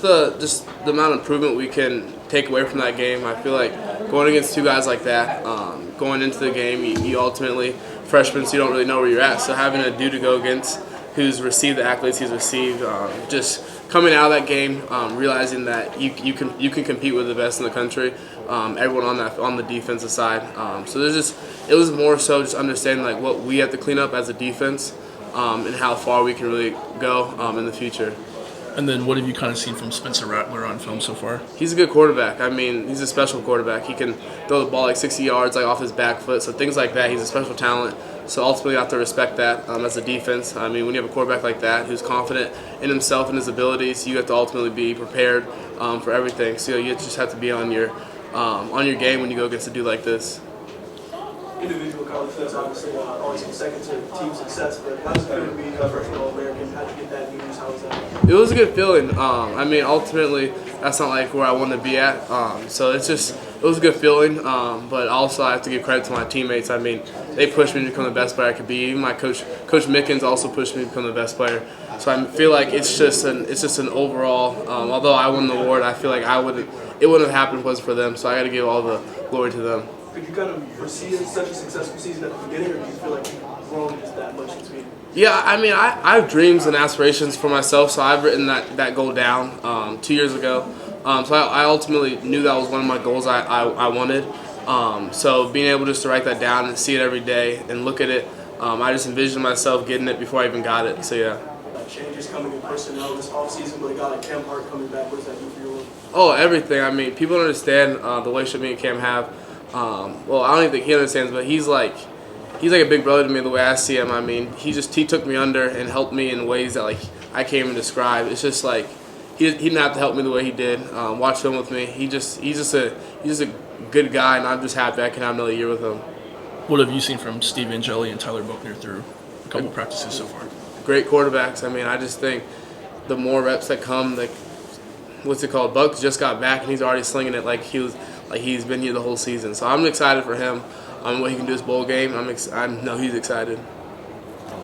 just the amount of improvement we can take away from that game. I feel like going against two guys like that, going into the game, you ultimately freshmen, so you don't really know where you're at. So having a dude to go against who's received the accolades he's received, just coming out of that game, realizing that you can compete with the best in the country. Everyone on the defensive side. So it was more so just understanding like what we have to clean up as a defense, and how far we can really go in the future. And then what have you kind of seen from Spencer Rattler on film so far? He's a good quarterback. I mean, he's a special quarterback. He can throw the ball like 60 yards like off his back foot. So things like that, he's a special talent. So ultimately you have to respect that as a defense. I mean, when you have a quarterback like that who's confident in himself and his abilities, you have to ultimately be prepared for everything. So you just have to be on your game when you go against a dude like this. Individual accomplishments obviously always come second to team success, but how does it feel to be a first All-American? How did you get that news? How was that? It was a good feeling. I mean, ultimately, that's not like where I wanted to be at. So it was a good feeling. But also, I have to give credit to my teammates. I mean, they pushed me to become the best player I could be. Even my coach Mickens, also pushed me to become the best player. So I feel like it's just an overall. Although I won the award, I feel like it wouldn't have happened if it wasn't for them. So I got to give all the glory to them. Could you kind of foresee such a successful season at the beginning, or do you feel like you've grown just that much between? Yeah, I mean, I have dreams and aspirations for myself, so I've written that goal down 2 years ago. So I ultimately knew that was one of my goals I wanted. So being able just to write that down and see it every day and look at it, I just envisioned myself getting it before I even got it. So yeah. Changes coming in personnel this offseason with a guy like Cam Hart coming back. What does that do for you? Oh, everything. I mean, people don't understand the relationship me and Cam have. Well, I don't even think he understands, but he's like a big brother to me the way I see him. I mean, he took me under and helped me in ways that like I can't even describe. It's just like he didn't have to help me the way he did. Watch film with me. He's just a good guy, and I'm just happy I can have another year with him. What have you seen from Steve Angeli and Tyler Buchner through a couple practices so far? Great quarterbacks. I mean, I just think the more reps that come, like what's it called? Buck just got back and he's already slinging it like he's been here the whole season. So I'm excited for him. What he can do this bowl game. I know he's excited.